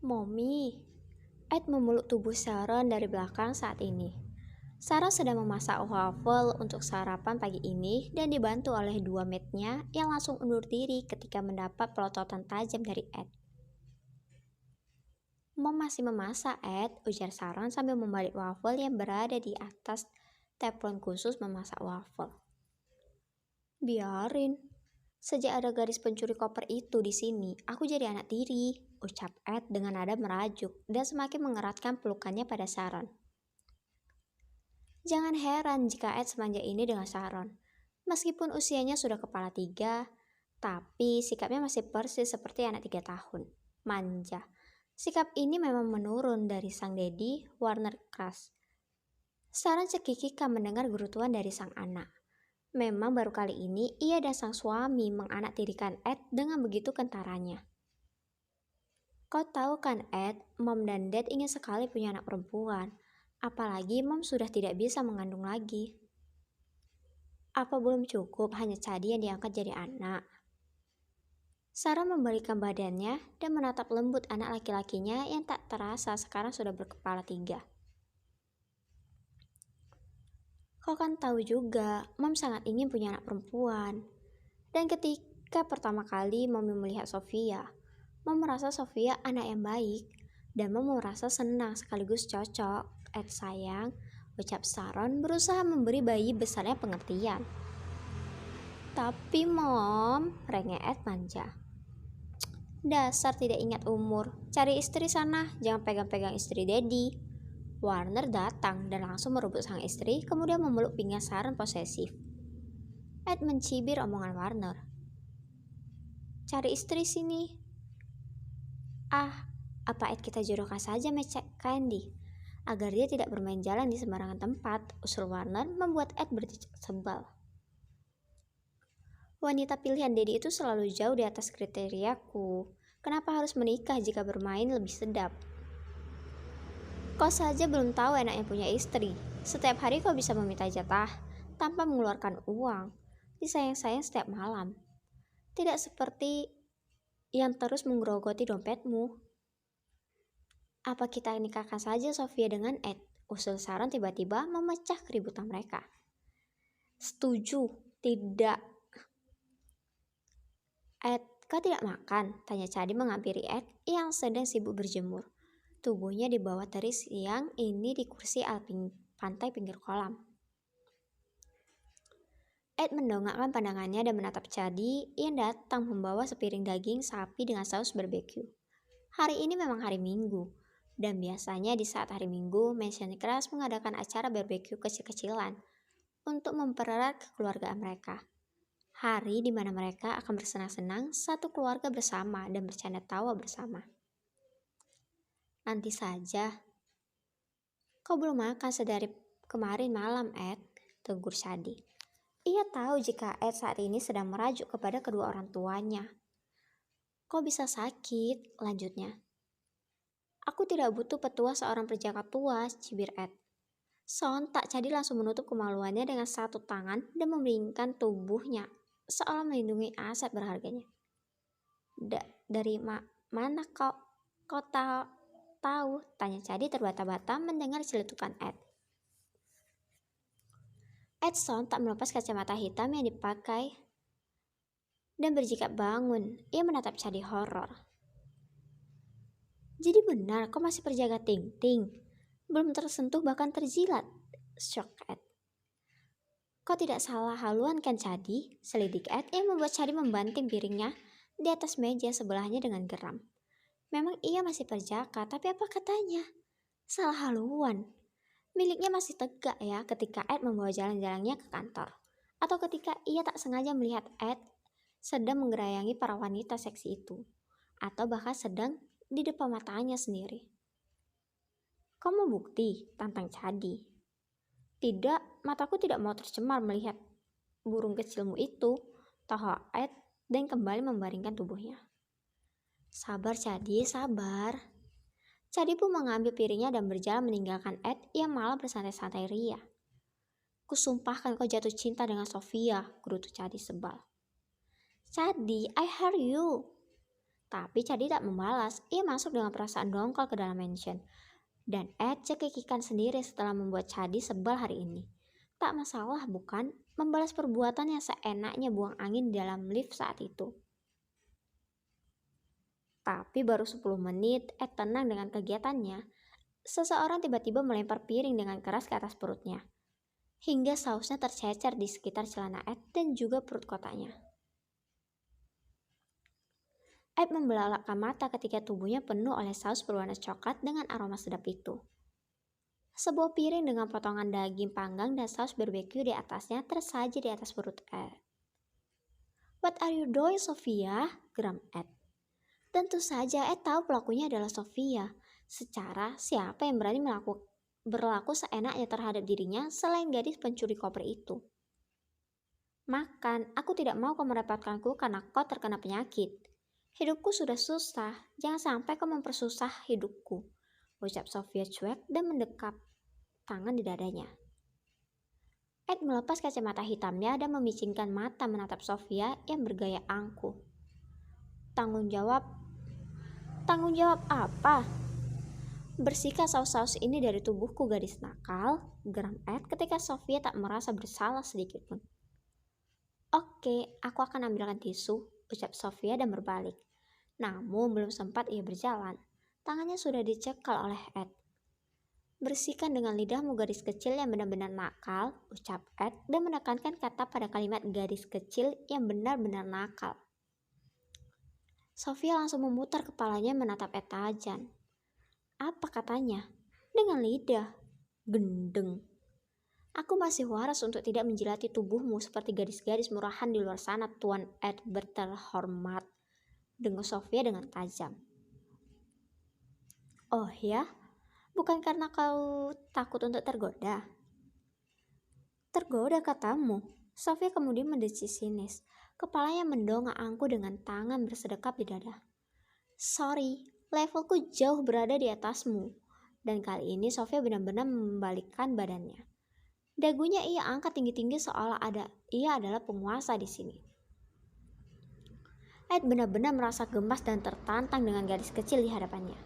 Mommy, Ed memeluk tubuh Sharon dari belakang saat ini. Sharon sedang memasak waffle untuk sarapan pagi ini dan dibantu oleh dua maidnya yang langsung undur diri ketika mendapat pelototan tajam dari Ed. Mom masih memasak, Ed, ujar Sharon sambil membalik waffle yang berada di atas teflon khusus memasak waffle. Biarin. Sejak ada garis pencuri koper itu di sini, aku jadi anak tiri, ucap Ed dengan nada merajuk dan semakin mengeratkan pelukannya pada Sharon. Jangan heran jika Ed semanja ini dengan Sharon. Meskipun usianya sudah kepala 3, tapi sikapnya masih persis seperti anak 3 tahun. Manja. Sikap ini memang menurun dari sang daddy, Warner Crush. Sharon cekikikan mendengar gerutuan dari sang anak. Memang baru kali ini ia dan sang suami menganaktirikan Ed dengan begitu kentaranya. Kau tahu kan Ed, Mom dan Dad ingin sekali punya anak perempuan. Apalagi Mom sudah tidak bisa mengandung lagi. Apa belum cukup hanya Cadi yang diangkat jadi anak? Sarah membalikkan badannya dan menatap lembut anak laki-lakinya yang tak terasa sekarang sudah berkepala 3. Kau kan tahu juga, Mom sangat ingin punya anak perempuan. Dan ketika pertama kali Mom melihat Sofia, Mom merasa Sofia anak yang baik. Dan Mom merasa senang sekaligus cocok. Ed sayang, ucap Sharon berusaha memberi bayi besarnya pengertian. Tapi Mom, rengek Ed manja. Dasar tidak ingat umur, cari istri sana, jangan pegang-pegang istri Daddy. Warner datang dan langsung merebut sang istri, kemudian memeluk pinggang Sharon posesif. Ed mencibir omongan Warner. Cari istri sini. Apa Ed kita jodohkan saja Match Candy, agar dia tidak bermain jalan di sembarangan tempat, usul Warner membuat Ed berjejak sebal. Wanita pilihan Daddy itu selalu jauh di atas kriteriaku. Kenapa harus menikah jika bermain lebih sedap? Kau saja belum tahu enaknya punya istri. Setiap hari kau bisa meminta jatah tanpa mengeluarkan uang. Disayang-sayang setiap malam. Tidak seperti yang terus menggerogoti dompetmu. Apa kita nikahkan saja Sofia dengan Ed? Usul Sharon tiba-tiba memecah keributan mereka. Setuju, tidak. Ed, kau tidak makan? Tanya Cadi menghampiri Ed yang sedang sibuk berjemur. Tubuhnya di bawah terik siang ini di kursi pantai pinggir kolam. Ed mendongakkan pandangannya dan menatap Cadi yang datang membawa sepiring daging sapi dengan saus barbeque. Hari ini memang hari Minggu, dan biasanya di saat hari Minggu, Mansion Crush mengadakan acara barbeque kecil-kecilan untuk mempererat kekeluargaan mereka. Hari di mana mereka akan bersenang-senang satu keluarga bersama dan bercanda tawa bersama. Nanti saja. Kau belum makan sedari kemarin malam, Ed, tegur Cadi. Ia tahu jika Ed saat ini sedang merajuk kepada kedua orang tuanya. Kau bisa sakit, lanjutnya. Aku tidak butuh petua seorang perjaka tua, cibir Ed. Sontak Cadi langsung menutup kemaluannya dengan satu tangan dan membingkang tubuhnya, seolah melindungi aset berharganya. Dari mana kau tahu? Tanya Cadi terbata-bata mendengar celetukan Ed. Ed sontak melepas kacamata hitam yang dipakai dan berjikap bangun. Ia menatap Cadi horor. Jadi benar kau masih perjaga ting-ting? Belum tersentuh bahkan terjilat? Shock Ed. Kau tidak salah haluan kan Cadi? Selidik Ed yang membuat Cadi membanting piringnya di atas meja sebelahnya dengan geram. Memang ia masih perjaka, tapi apa katanya? Salah haluan. Miliknya masih tegak ya ketika Ed membawa jalan-jalannya ke kantor. Atau ketika ia tak sengaja melihat Ed sedang menggerayangi para wanita seksi itu. Atau bahkan sedang di depan matanya sendiri. Kau mau bukti? Tantang Cadi. Tidak, mataku tidak mau tercemar melihat burung kecilmu itu, tahu Ed dan kembali membaringkan tubuhnya. Sabar Cadi, sabar. Cadi pun mengambil piringnya dan berjalan meninggalkan Ed yang malah bersantai-santai ria. Kusumpahkan kau jatuh cinta dengan Sofia, gerutu Cadi sebal. Cadi, I hear you. Tapi Cadi tak membalas. Ia masuk dengan perasaan dongkol ke dalam mansion. Dan Ed cekikikan sendiri setelah membuat Cadi sebal hari ini. Tak masalah bukan? Membalas perbuatan yang seenaknya buang angin di dalam lift saat itu. Tapi baru 10 menit Ed tenang dengan kegiatannya. Seseorang tiba-tiba melempar piring dengan keras ke atas perutnya. Hingga sausnya tercecer di sekitar celana Ed dan juga perut kotaknya. Ed membelalakkan mata ketika tubuhnya penuh oleh saus berwarna coklat dengan aroma sedap itu. Sebuah piring dengan potongan daging panggang dan saus barbeque di atasnya tersaji di atas perut Ed. "What are you doing, Sophia?" geram Ed. Tentu saja Ed tahu pelakunya adalah Sophia. Secara siapa yang berani berlaku seenaknya terhadap dirinya selain gadis pencuri koper itu. "Makan, aku tidak mau kau merepotkanku karena kau terkena penyakit. Hidupku sudah susah, jangan sampai kau mempersusah hidupku," ucap Sophia cuek dan mendekap tangan di dadanya. Ed melepas kacamata hitamnya dan memicingkan mata menatap Sophia yang bergaya angkuh. Tanggung jawab apa? "Bersihkan saus-saus ini dari tubuhku, gadis nakal," geram Ed ketika Sophia tak merasa bersalah sedikit pun. "Oke, aku akan ambilkan tisu," ucap Sophia dan berbalik. Namun belum sempat ia berjalan, tangannya sudah dicekal oleh Ed. "Bersihkan dengan lidahmu, gadis kecil yang benar-benar nakal," ucap Ed dan menekankan kata pada kalimat gadis kecil yang benar-benar nakal. Sophia langsung memutar kepalanya menatap Ed tajam. Apa katanya? Dengan lidah. "Gendeng. Aku masih waras untuk tidak menjilati tubuhmu seperti gadis-gadis murahan di luar sana, Tuan Edward terhormat," dengus Sophia dengan tajam. "Oh ya? Bukan karena kau takut untuk tergoda?" "Tergoda katamu?" Sophia kemudian mendesis sinis. Kepalanya mendongak angkuh dengan tangan bersedekap di dada. "Sorry, levelku jauh berada di atasmu." Dan kali ini Sophia benar-benar membalikkan badannya. Dagunya ia angkat tinggi-tinggi seolah ia adalah penguasa di sini. Ed benar-benar merasa gemas dan tertantang dengan gadis kecil di hadapannya.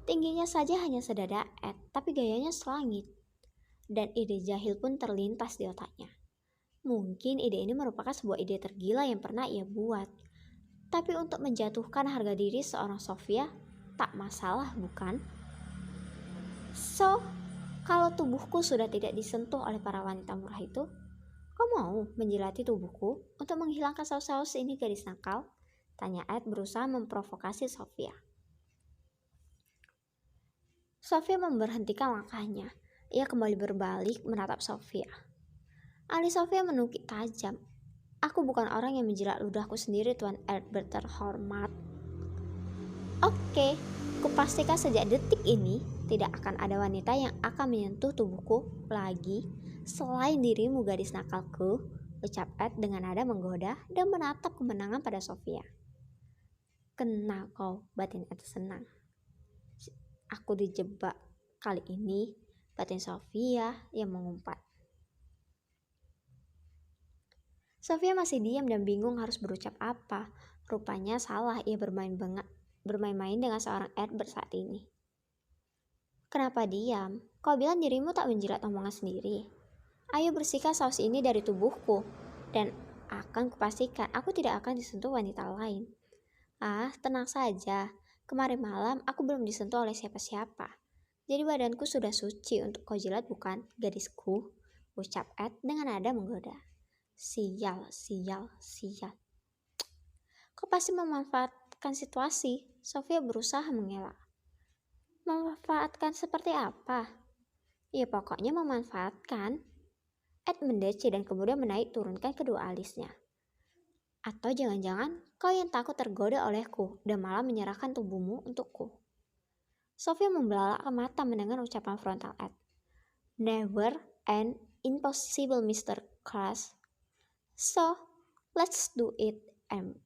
Tingginya saja hanya sedada Ed, tapi gayanya selangit. Dan ide jahil pun terlintas di otaknya. Mungkin ide ini merupakan sebuah ide tergila yang pernah ia buat. Tapi untuk menjatuhkan harga diri seorang Sophia, tak masalah bukan? "So, kalau tubuhku sudah tidak disentuh oleh para wanita murah itu, kau mau menjilati tubuhku untuk menghilangkan saus-saus ini, gadis nakal?" tanya Ed berusaha memprovokasi Sophia. Sophia memberhentikan langkahnya. Ia kembali berbalik menatap Sophia. Alis Sophia menukik tajam. "Aku bukan orang yang menjilat ludahku sendiri, Tuan Edward terhormat." "Oke, kupastikan sejak detik ini tidak akan ada wanita yang akan menyentuh tubuhku lagi selain dirimu, gadis nakalku," ucap Ed dengan nada menggoda dan menatap kemenangan pada Sophia. "Kena kau," batin Ed senang. "Aku dijebak kali ini," batin Sophia yang mengumpat. Sophia masih diam dan bingung harus berucap apa. Rupanya salah ia bermain-main dengan seorang Edward saat ini. "Kenapa diam? Kau bilang dirimu tak menjilat omongan sendiri. Ayo bersihkan saus ini dari tubuhku, dan akan kupastikan aku tidak akan disentuh wanita lain." "Ah, tenang saja. Kemarin malam aku belum disentuh oleh siapa-siapa. Jadi badanku sudah suci untuk kau jilat bukan, gadisku?" ucap Ed dengan nada menggoda. Sial. "Kau pasti memanfaatkan situasi." Sophia berusaha mengelak. "Memanfaatkan seperti apa?" "Ya pokoknya memanfaatkan." Ed mendeci dan kemudian menaik turunkan kedua alisnya. "Atau jangan-jangan kau yang takut tergoda olehku dan malah menyerahkan tubuhmu untukku?" Sophia membelalakkan mata mendengar ucapan frontal Ed. "Never and impossible, Mr. Crush. So, let's do it and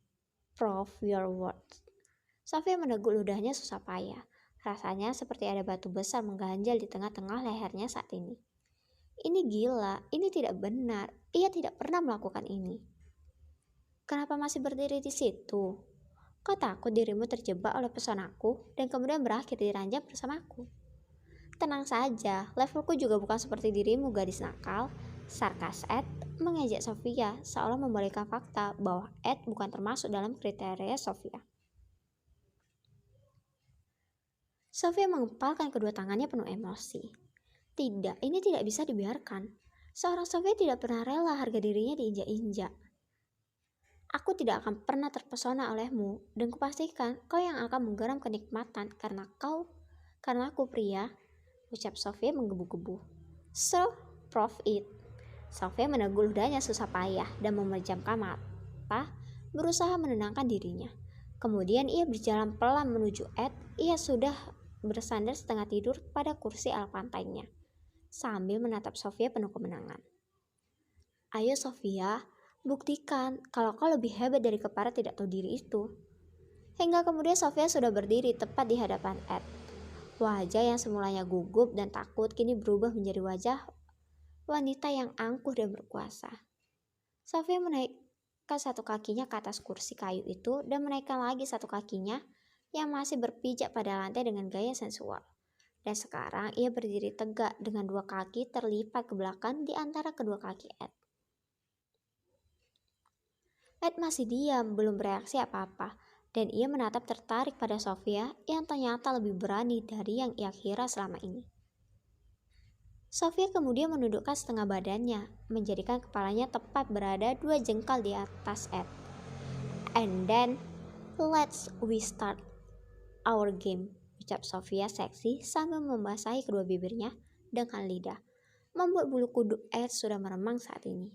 prove your worth." Sophia meneguk ludahnya susah payah. Rasanya seperti ada batu besar mengganjal di tengah-tengah lehernya saat ini. Ini gila, ini tidak benar. Ia tidak pernah melakukan ini. "Kenapa masih berdiri di situ? Kau takut dirimu terjebak oleh pesonaku dan kemudian berakhir diranjang bersamaku. Tenang saja, levelku juga bukan seperti dirimu gadis nakal. Sarkas Ed mengejek Sofia seolah membalikkan fakta bahwa Ed bukan termasuk dalam kriteria Sofia. Sofia mengepalkan kedua tangannya penuh emosi. Tidak, ini tidak bisa dibiarkan. Seorang Sofia tidak pernah rela harga dirinya diinjak-injak. Aku tidak akan pernah terpesona olehmu, dan kupastikan kau yang akan menggeram kenikmatan karena aku pria, ucap Sofia menggebu-gebu. So, prove it. Sofia meneguh ludahnya susah payah dan memejamkan mata, berusaha menenangkan dirinya. Kemudian ia berjalan pelan menuju Ed. Ia sudah bersandar setengah tidur pada kursi ala pantainya, sambil menatap Sofia penuh kemenangan. Ayo Sofia, buktikan kalau kau lebih hebat dari kepala tidak tahu diri itu. Hingga kemudian Sofia sudah berdiri tepat di hadapan Ed. Wajah yang semulanya gugup dan takut kini berubah menjadi wajah wanita yang angkuh dan berkuasa. Sofia menaikkan satu kakinya ke atas kursi kayu itu dan menaikkan lagi satu kakinya yang masih berpijak pada lantai dengan gaya sensual. Dan sekarang ia berdiri tegak dengan dua kaki terlipat ke belakang di antara kedua kaki Ed. Ed masih diam, belum bereaksi apa-apa, dan ia menatap tertarik pada Sofia yang ternyata lebih berani dari yang ia kira selama ini. Sofia kemudian menundukkan setengah badannya, menjadikan kepalanya tepat berada 2 jengkal di atas Ed. And then, let's we start our game, ucap Sofia seksi sambil membasahi kedua bibirnya dengan lidah, membuat bulu kuduk Ed sudah meremang saat ini.